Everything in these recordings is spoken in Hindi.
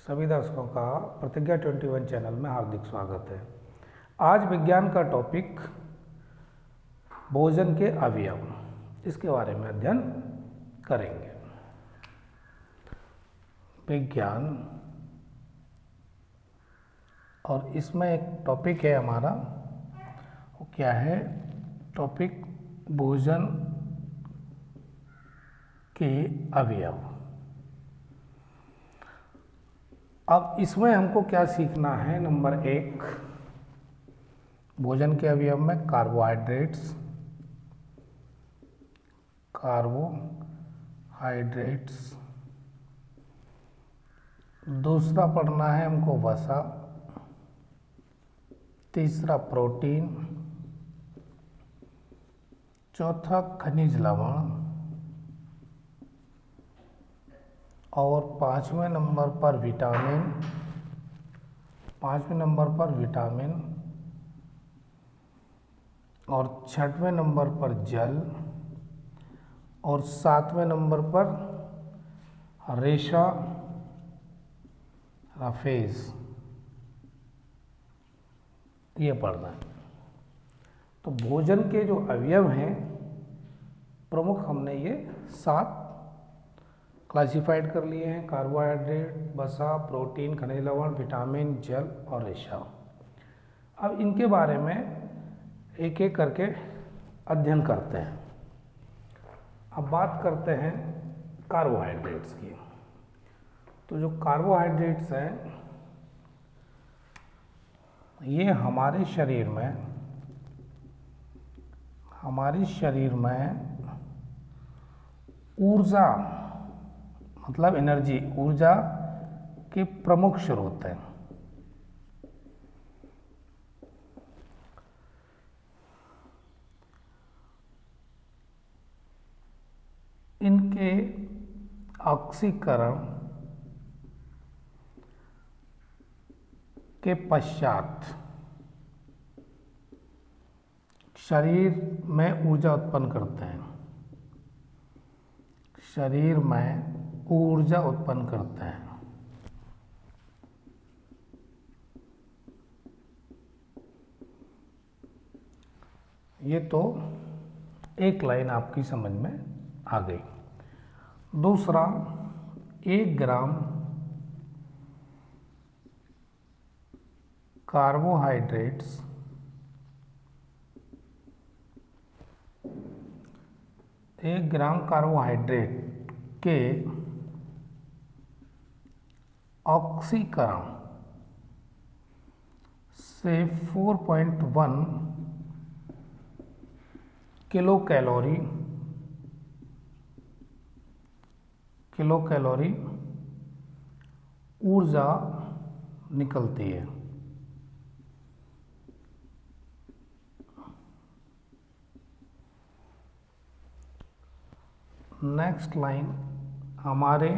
सभी दर्शकों का प्रतिज्ञा 21 चैनल में हार्दिक स्वागत है। आज विज्ञान का टॉपिक भोजन के अवयव, इसके बारे में अध्ययन करेंगे। विज्ञान, और इसमें एक टॉपिक है हमारा, वो क्या है? टॉपिक भोजन के अवयव। अब इसमें हमको क्या सीखना है? नंबर 1, भोजन के अवयव में कार्बोहाइड्रेट्स। दूसरा पढ़ना है हमको वसा। तीसरा प्रोटीन। चौथा खनिज लवण। और पाँचवें नंबर पर विटामिन। और छठवें नंबर पर जल। और सातवें नंबर पर रेशा फेज। ये पढ़ना है। तो भोजन के जो अवयव हैं प्रमुख, हमने ये 7 क्लासिफाइड कर लिए हैं: कार्बोहाइड्रेट, वसा, प्रोटीन, खनिज लवण, विटामिन, जल और रेशा। अब इनके बारे में एक एक करके अध्ययन करते हैं। अब बात करते हैं कार्बोहाइड्रेट्स की। तो जो कार्बोहाइड्रेट्स हैं, ये हमारे शरीर में ऊर्जा, मतलब एनर्जी, ऊर्जा के प्रमुख स्रोत हैं। इनके ऑक्सीकरण के पश्चात शरीर में ऊर्जा उत्पन्न करते हैं। ये तो एक लाइन आपकी समझ में आ गई। दूसरा, 1 ग्राम कार्बोहाइड्रेट्स के ऑक्सीकरण से 4.1 किलो कैलोरी ऊर्जा निकलती है। नेक्स्ट लाइन, हमारे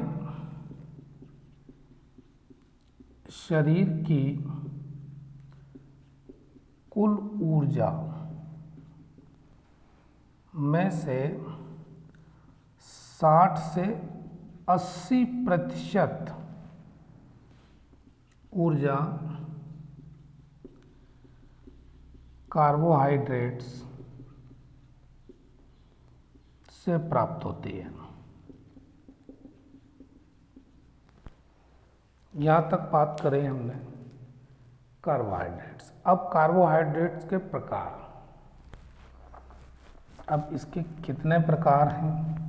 शरीर की कुल ऊर्जा में से 60 से 80% ऊर्जा कार्बोहाइड्रेट्स से प्राप्त होती है। यहाँ तक बात करें हमने कार्बोहाइड्रेट्स। अब कार्बोहाइड्रेट्स के प्रकार, अब इसके कितने प्रकार हैं?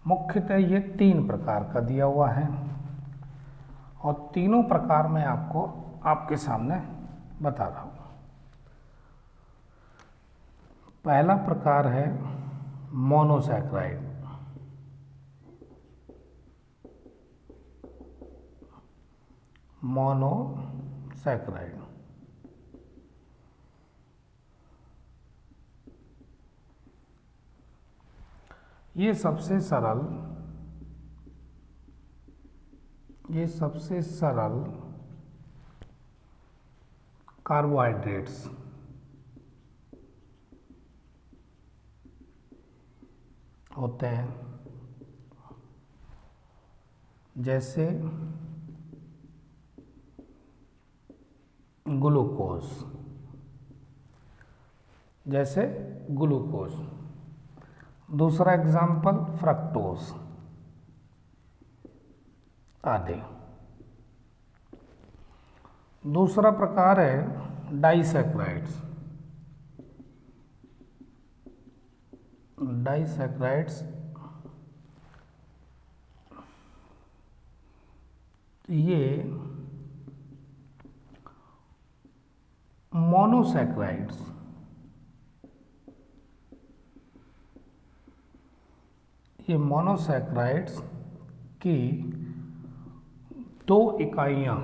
मुख्यतः ये 3 प्रकार का दिया हुआ है, और तीनों प्रकार मैं आपको आपके सामने बता रहा हूँ। पहला प्रकार है मोनोसैकराइड। ये सबसे सरल कार्बोहाइड्रेट्स होते हैं। जैसे ग्लूकोज, जैसे ग्लूकोज। दूसरा एग्जाम्पल फ्रक्टोज आदि। दूसरा प्रकार है डाइसैकराइड्स। डाइसैकराइड्स ये मोनोसैकराइड्स, ये मोनोसैकराइड्स की दो इकाइयों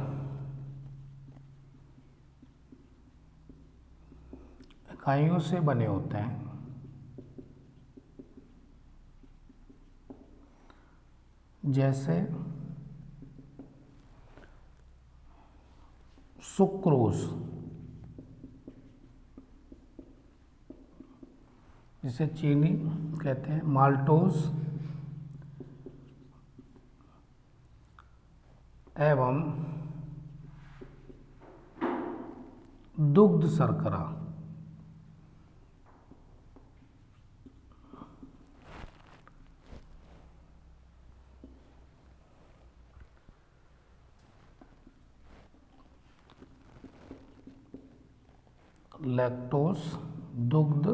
से बने होते हैं, जैसे सुक्रोज, जिसे चीनी कहते हैं, माल्टोज एवं दुग्ध शर्करा। लैक्टोज, दुग्ध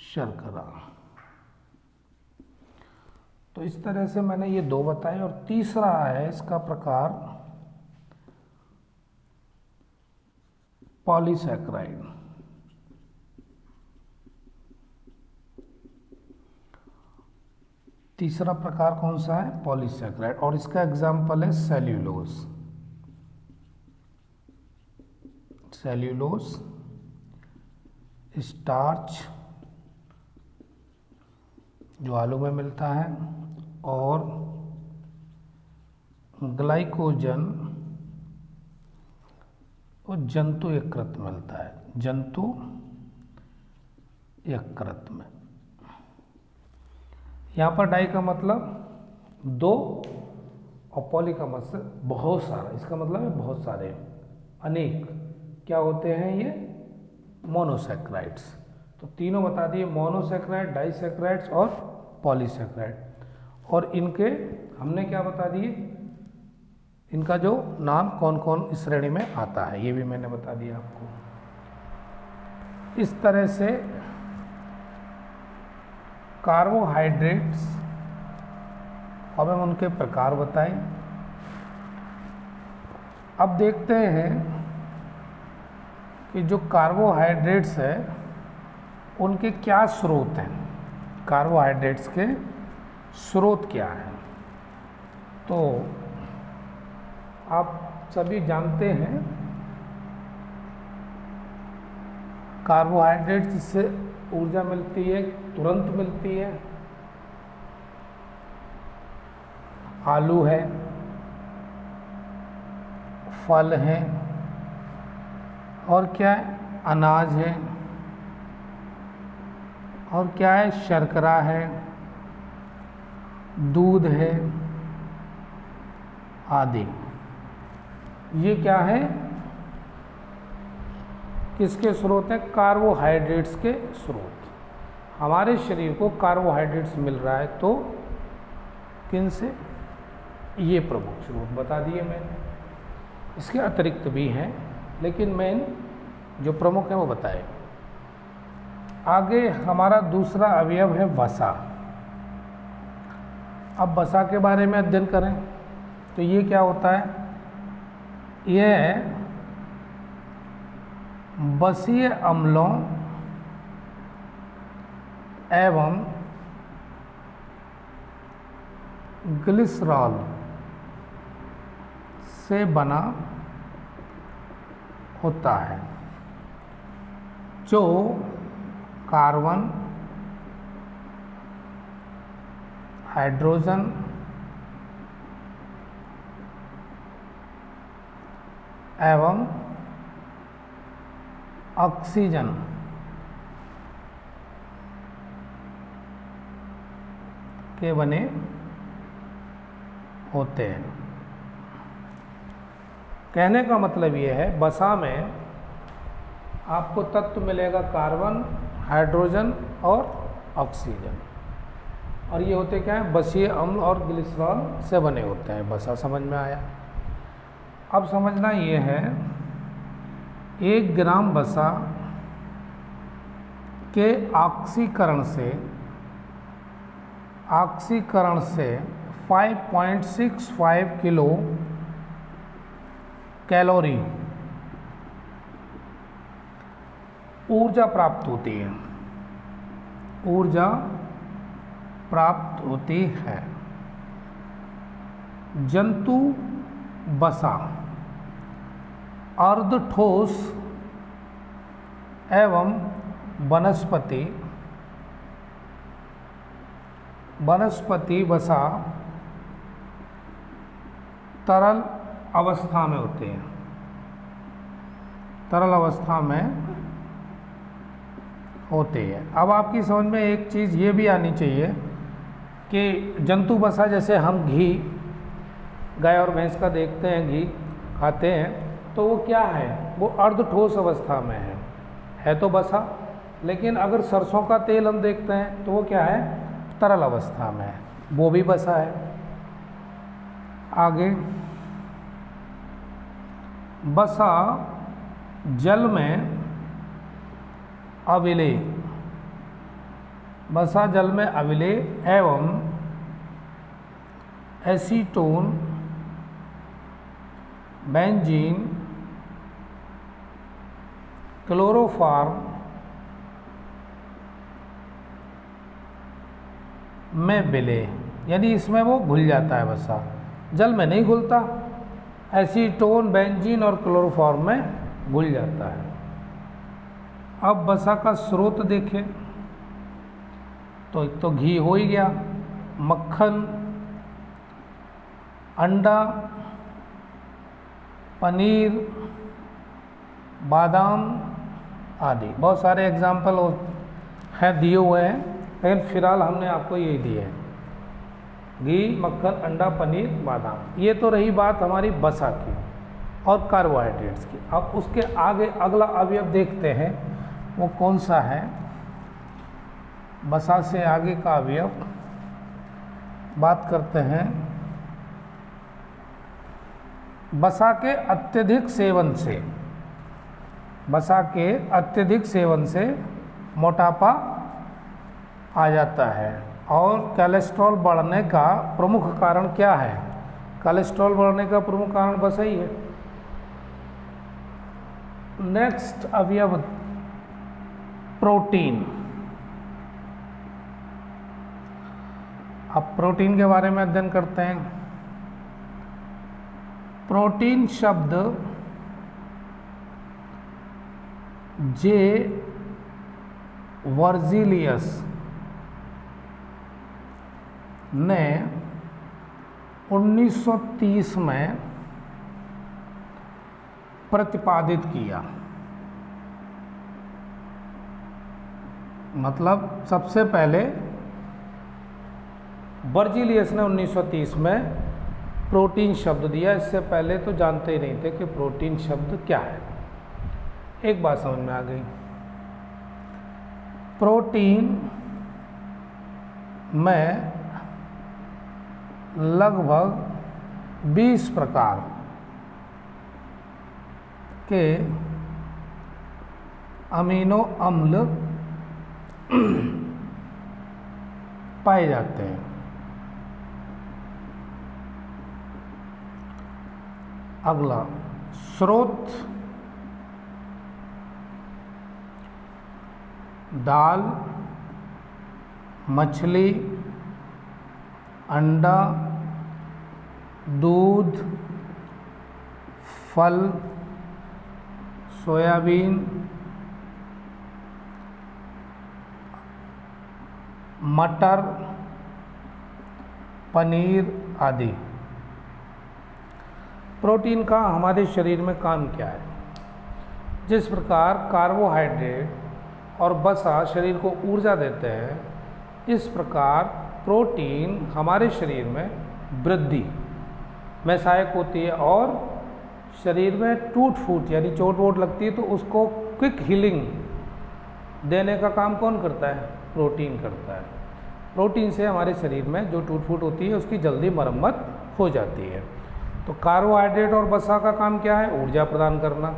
शर्करा। तो इस तरह से मैंने ये दो बताए। और तीसरा है इसका प्रकार पॉलीसैकराइड। तीसरा प्रकार कौन सा है? पॉलीसैकराइड। और इसका एग्जाम्पल है सेल्यूलोज। सेल्यूलोज स्टार्च जो आलू में मिलता है, और ग्लाइकोजन वो जंतु यकृत मिलता है, जंतु यकृत में। यहाँ पर डाई का मतलब दो और पॉली का मतलब बहुत सारा। इसका मतलब है बहुत सारे, अनेक। क्या होते हैं ये? मोनोसैकराइड्स। तो तीनों बता दिए, मोनोसैकराइड, डाइसैकराइड्स और पॉलीसैकराइड। और इनके हमने क्या बता दिए, इनका जो नाम कौन कौन इस श्रेणी में आता है, ये भी मैंने बता दिया आपको। इस तरह से कार्बोहाइड्रेट्स, अब हम उनके प्रकार बताएं। अब देखते हैं कि जो कार्बोहाइड्रेट्स है उनके क्या स्रोत हैं, कार्बोहाइड्रेट्स के स्रोत क्या हैं। तो आप सभी जानते हैं कार्बोहाइड्रेट जिससे ऊर्जा मिलती है, तुरंत मिलती है, आलू है, फल है, और क्या है? अनाज है, और क्या है? शर्करा है, दूध है आदि। ये क्या है? किसके स्रोत हैं? कार्बोहाइड्रेट्स के स्रोत। हमारे शरीर को कार्बोहाइड्रेट्स मिल रहा है तो किन से? ये प्रमुख स्रोत बता दिए मैंने। इसके अतिरिक्त भी हैं, लेकिन मेन जो प्रमुख है वो बताए। आगे हमारा दूसरा अवयव है वसा। अब वसा के बारे में अध्ययन करें तो ये क्या होता है? यह वसीय अम्लों एवं ग्लिसरॉल से बना होता है, जो कार्बन, हाइड्रोजन एवं ऑक्सीजन के बने होते हैं। कहने का मतलब ये है वसा में आपको तत्व मिलेगा कार्बन, हाइड्रोजन और ऑक्सीजन, और ये होते क्या है, बसीय अम्ल और ग्लिसरॉल से बने होते हैं। वसा समझ में आया। अब समझना ये है 1 ग्राम वसा के ऑक्सीकरण से 5.65 किलो कैलोरी ऊर्जा प्राप्त होती है। ऊर्जा प्राप्त होती है। जंतु वसा अर्ध ठोस एवं वनस्पति वसा तरल अवस्था में होते हैं। तरल अवस्था में होते हैं। अब आपकी समझ में एक चीज़ ये भी आनी चाहिए कि जंतु वसा, जैसे हम घी गाय और भैंस का देखते हैं, घी खाते हैं, तो वो क्या है, वो अर्ध ठोस अवस्था में है तो वसा। लेकिन अगर सरसों का तेल हम देखते हैं तो वो क्या है, तरल अवस्था में है, वो भी वसा है। आगे, वसा जल में अविलेय, वसा जल में अविलेय एवं एसीटोन, बेंजीन, क्लोरोफॉर्म में विलेय, यानी इसमें वो घुल जाता है। वसा जल में नहीं घुलता, एसीटोन, बेंजीन और क्लोरोफॉर्म में घुल जाता है। अब वसा का स्रोत देखें तो एक तो घी हो ही गया, मक्खन, अंडा, पनीर, बादाम आदि, बहुत सारे एग्जाम्पल हैं दिए हुए हैं, लेकिन फिलहाल हमने आपको यही दिए हैं, घी, मक्खन, अंडा, पनीर, बादाम। ये तो रही बात हमारी वसा की और कार्बोहाइड्रेट्स की। अब उसके आगे अगला अवयव देखते हैं, वो कौन सा है। वसा से आगे का अवयव बात करते हैं। वसा के अत्यधिक सेवन से मोटापा आ जाता है। और कोलेस्ट्रॉल बढ़ने का प्रमुख कारण क्या है? कोलेस्ट्रॉल बढ़ने का प्रमुख कारण वसा ही है। नेक्स्ट अवयव प्रोटीन। अब प्रोटीन के बारे में अध्ययन करते हैं। प्रोटीन शब्द जे वर्जिलियस ने 1930 में प्रतिपादित किया। मतलब सबसे पहले वर्जिलियस ने 1930 में प्रोटीन शब्द दिया। इससे पहले तो जानते ही नहीं थे कि प्रोटीन शब्द क्या है। एक बात समझ में आ गई, प्रोटीन में लगभग 20 प्रकार के अमीनो अम्ल पाए जाते हैं। अगला स्रोत दाल, मछली, अंडा, दूध, फल, सोयाबीन, मटर, पनीर आदि। प्रोटीन का हमारे शरीर में काम क्या है? जिस प्रकार कार्बोहाइड्रेट और वसा शरीर को ऊर्जा देते हैं, इस प्रकार प्रोटीन हमारे शरीर में वृद्धि में सहायक होती है और शरीर में टूट फूट यानी चोट वोट लगती है तो उसको क्विक हीलिंग देने का काम कौन करता है? प्रोटीन करता है। प्रोटीन से हमारे शरीर में जो टूट फूट होती है उसकी जल्दी मरम्मत हो जाती है। तो कार्बोहाइड्रेट और वसा का काम क्या है? ऊर्जा प्रदान करना।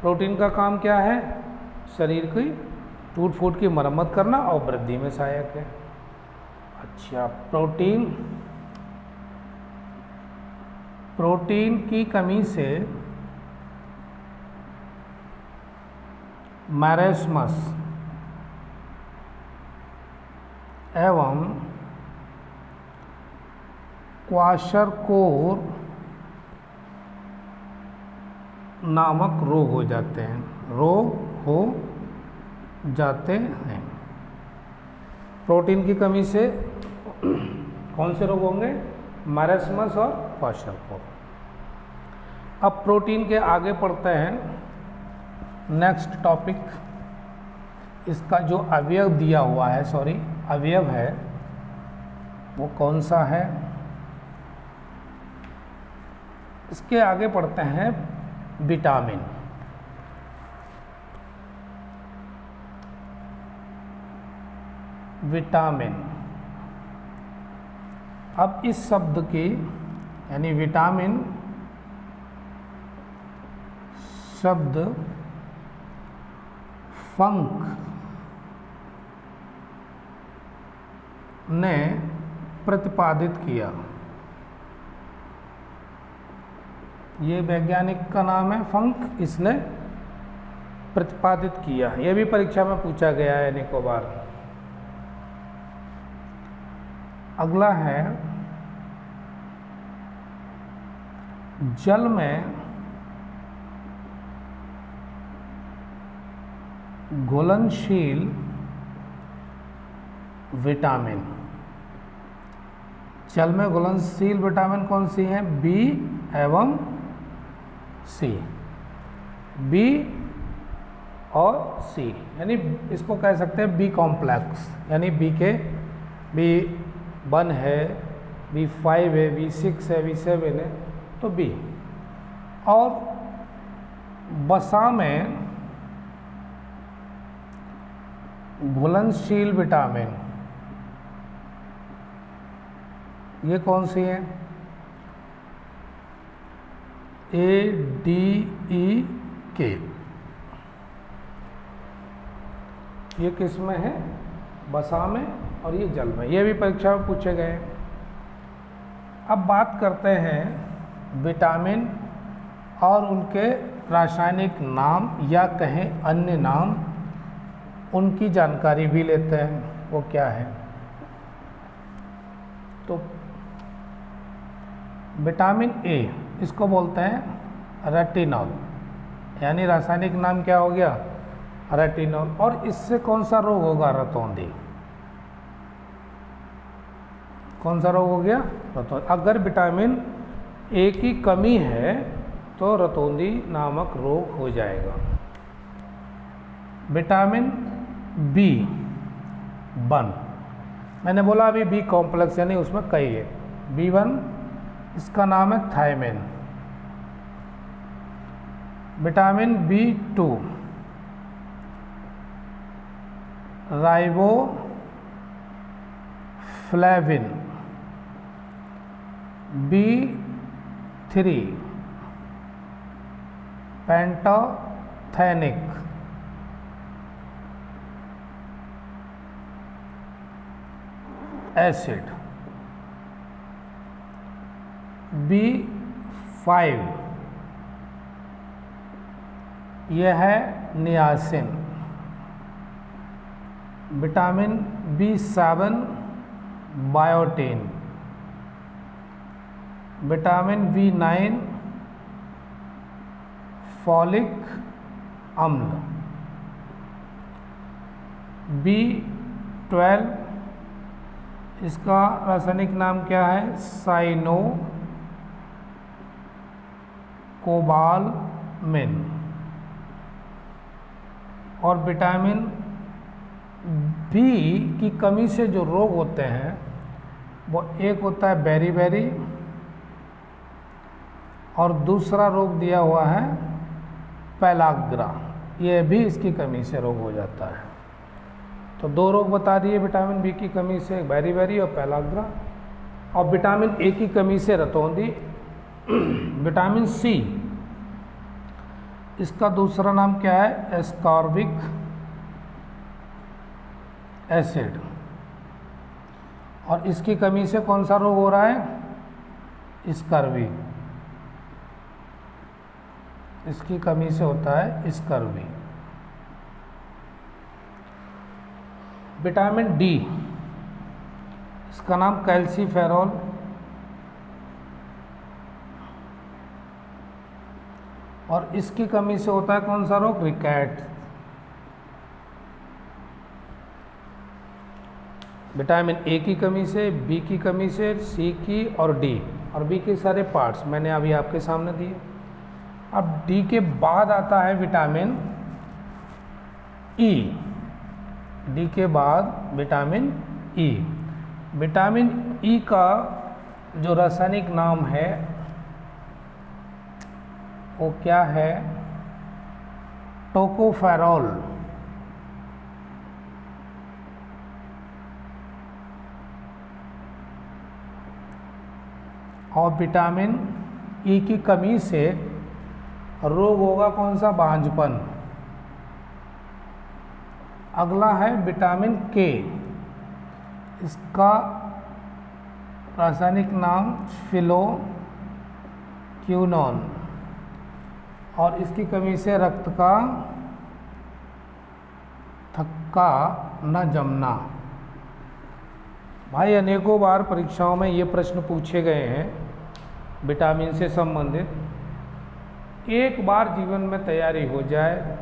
प्रोटीन का काम क्या है? शरीर की टूट फूट की मरम्मत करना और वृद्धि में सहायक है। अच्छा, प्रोटीन की कमी से मैरेस्मस एवं क्वाशरकोर नामक रोग हो जाते हैं। प्रोटीन की कमी से कौन से रोग होंगे? मैरेस्मस और क्वाशरकोर। अब प्रोटीन के आगे पढ़ते हैं। नेक्स्ट टॉपिक, इसका जो अवयव दिया हुआ है, अवयव है वो कौन सा है? इसके आगे पढ़ते हैं विटामिन। अब इस शब्द की यानी विटामिन शब्द फंक ने प्रतिपादित किया। ये वैज्ञानिक का नाम है फंक, इसने प्रतिपादित किया। यह भी परीक्षा में पूछा गया है अनेकों बार। अगला है जल में घुलनशील विटामिन। जल में घुलनशील विटामिन कौन सी हैं? बी एवं सी। बी और सी यानी इसको कह सकते हैं बी कॉम्प्लेक्स, यानी B1 है, B5 है, B6 है, B7 है, तो बी। और वसा में घुलनशील विटामिन ये कौन सी है? A, D, E, K। ये किस में है? वसा में, और ये जल में। ये भी परीक्षा में पूछे गए। अब बात करते हैं विटामिन और उनके रासायनिक नाम या कहें अन्य नाम, उनकी जानकारी भी लेते हैं। वो क्या है? तो विटामिन ए, इसको बोलते हैं रेटिनॉल, यानी रासायनिक नाम क्या हो गया? रेटिनॉल। और इससे कौन सा रोग होगा? रतौंधी। कौन सा रोग हो गया? रतौंधी। अगर विटामिन ए की कमी है तो रतौंधी नामक रोग हो जाएगा। विटामिन B1, मैंने बोला अभी बी कॉम्प्लेक्स यानी उसमें कई है। B1 इसका नाम है thiamine. Vitamin B2 riboflavin. B3 pantothenic. Acid. B5 यह है niacin. Vitamin B7 biotin. Vitamin B9 folic अम्ल। B12 इसका रासायनिक नाम क्या है? Cyanocobalamin. और विटामिन बी की कमी से जो रोग होते हैं वो एक होता है बेरी बेरी और दूसरा रोग दिया हुआ है पैलाग्रा, ये भी इसकी कमी से रोग हो जाता है। तो 2 रोग बता दिए विटामिन बी की कमी से, बेरी और पैलाग्रा। और विटामिन ए की कमी से रतौंधी। विटामिन सी, इसका दूसरा नाम क्या है? Ascorbic acid. और इसकी कमी से कौन सा रोग हो रहा है? स्कर्वी। इसकी कमी से होता है स्कर्वी। विटामिन डी, इसका नाम कैल्सीफेरॉल। और इसकी कमी से होता है कौन सा रोग? रिकेट। विटामिन ए की कमी से, बी की कमी से, सी की और डी, और बी के सारे पार्ट्स मैंने अभी आपके सामने दिए। अब डी के बाद आता है विटामिन ई। डी के बाद विटामिन ई। विटामिन ई का जो रासायनिक नाम है वो क्या है? टोकोफेरॉल। और विटामिन ई की कमी से रोग होगा कौन सा? बांझपन। अगला है विटामिन के, इसका रासायनिक नाम फिलोक्विनोन। और इसकी कमी से रक्त का थक्का न जमना। भाई अनेकों बार परीक्षाओं में ये प्रश्न पूछे गए हैं विटामिन से संबंधित। एक बार जीवन में तैयारी हो जाए,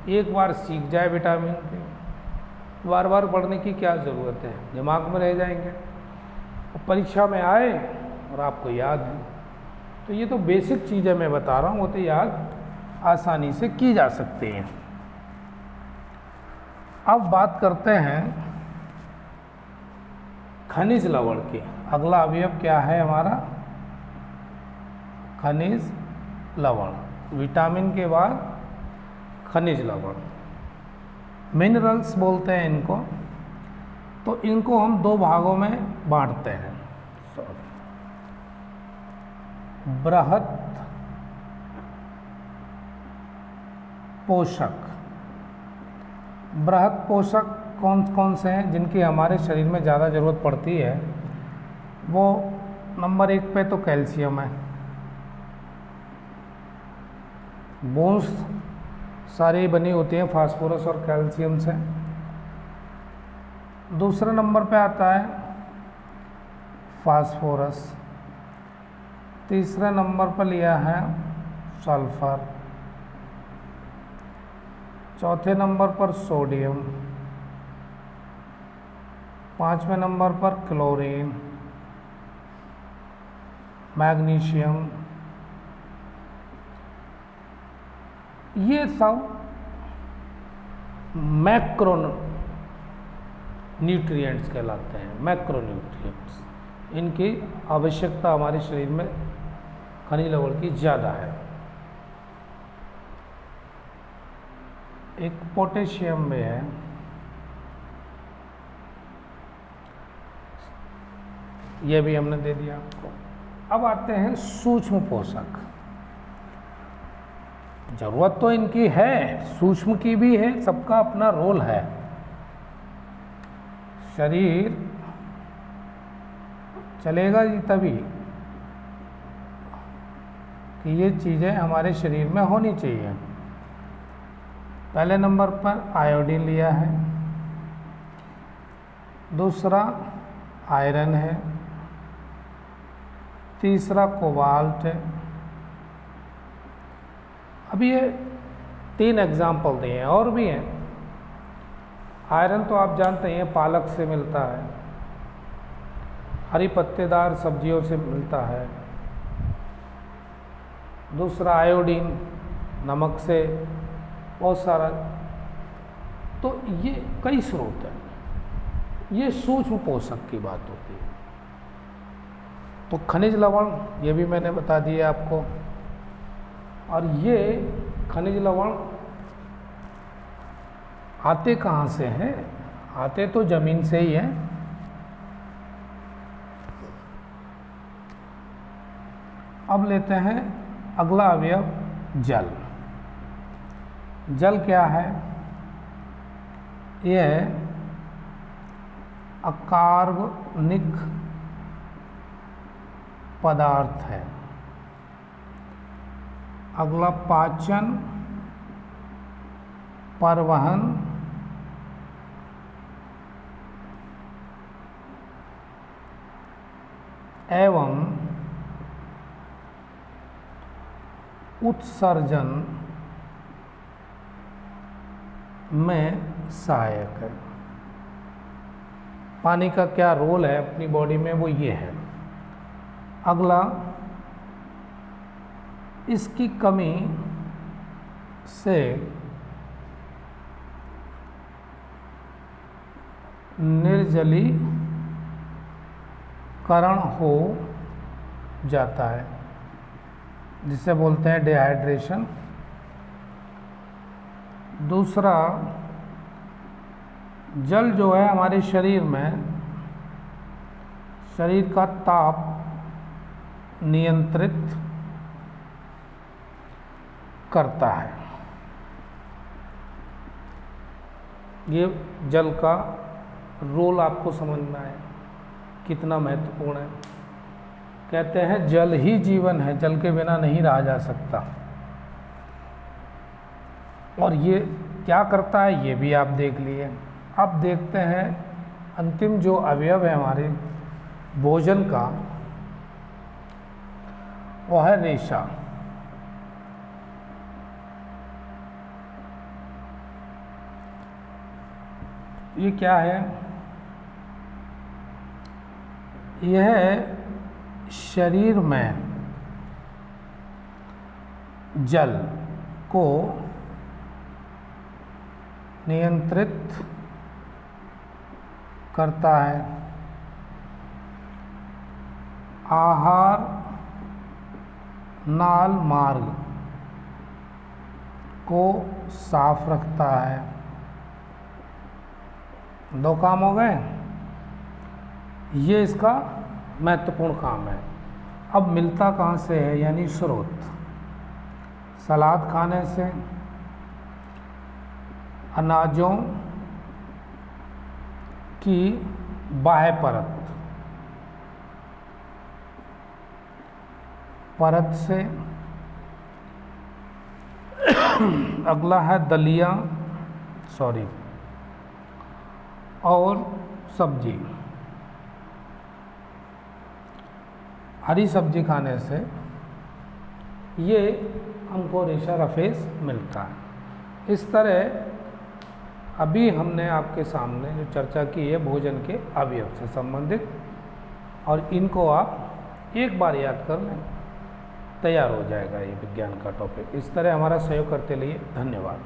एक बार सीख जाए विटामिन के, बार बार पढ़ने की क्या ज़रूरत है, दिमाग में रह जाएंगे। परीक्षा में आए और आपको याद है। तो ये तो बेसिक चीज़ें मैं बता रहा हूँ, वो तो याद आसानी से की जा सकती हैं। अब बात करते हैं खनिज लवण की। अगला अवयव क्या है हमारा? खनिज लवण। विटामिन के बाद खनिज लवण, मिनरल्स बोलते हैं इनको। तो इनको हम 2 भागों में बांटते हैं। बृहत पोषक। बृहत पोषक कौन कौन से हैं जिनकी हमारे शरीर में ज़्यादा ज़रूरत पड़ती है? वो नंबर 1 पे तो कैल्शियम है। बोन्स सारी बनी होती हैं फास्फोरस और कैल्शियम से। दूसरे नंबर पे आता है फास्फोरस। तीसरे नंबर पर लिया है सल्फर। चौथे नंबर पर सोडियम। 5वें नंबर पर क्लोरीन, मैग्नीशियम। ये सब मैक्रो न्यूट्रिएंट्स कहलाते हैं। मैक्रो न्यूट्रिएंट्स, इनकी आवश्यकता हमारे शरीर में खनिज लवण की ज़्यादा है। एक पोटेशियम में है, यह भी हमने दे दिया आपको। अब आते हैं सूक्ष्म पोषक। जरूरत तो इनकी है, सूक्ष्म की भी है, सबका अपना रोल है। शरीर चलेगा ही तभी कि ये चीज़ें हमारे शरीर में होनी चाहिए। पहले नंबर पर आयोडीन लिया है, दूसरा आयरन है, तीसरा कोबाल्ट है। अब ये 3 एग्जाम्पल दिए हैं, और भी हैं। आयरन तो आप जानते हैं पालक से मिलता है, हरी पत्तेदार सब्जियों से मिलता है। दूसरा आयोडीन नमक से, बहुत सारा। तो ये कई स्रोत हैं। ये सूक्ष्म पोषक की बात होती है। तो खनिज लवण ये भी मैंने बता दिया आपको। और ये खनिज लवण आते कहाँ से हैं? आते तो जमीन से ही हैं। अब लेते हैं अगला अवयव जल। जल क्या है? यह अकार्बनिक पदार्थ है। अगला पाचन, परिवहन, एवं उत्सर्जन में सहायक है। पानी का क्या रोल है अपनी बॉडी में, वो ये है। अगला, इसकी कमी से निर्जलीकरण हो जाता है, जिसे बोलते हैं डिहाइड्रेशन। दूसरा, जल जो है हमारे शरीर में शरीर का ताप नियंत्रित करता है। ये जल का रोल आपको समझ में आए कितना महत्वपूर्ण है। कहते हैं जल ही जीवन है, जल के बिना नहीं रहा जा सकता। और ये क्या करता है ये भी आप देख लिए। अब देखते हैं अंतिम जो अवयव है हमारे भोजन का, वो है रेशा। ये क्या है? यह शरीर में जल को नियंत्रित करता है। आहार नाल मार्ग को साफ रखता है। 2 काम हो गए। ये इसका महत्वपूर्ण काम है। अब मिलता कहाँ से है, यानी स्रोत। सलाद खाने से, अनाजों की बाह्य परत से। अगला है दलिया और सब्जी। हरी सब्जी खाने से ये हमको रेशा रफेज मिलता है। इस तरह अभी हमने आपके सामने जो चर्चा की है भोजन के अवयव से संबंधित, और इनको आप एक बार याद कर लें, तैयार हो जाएगा ये विज्ञान का टॉपिक। इस तरह हमारा सहयोग करते लिए धन्यवाद।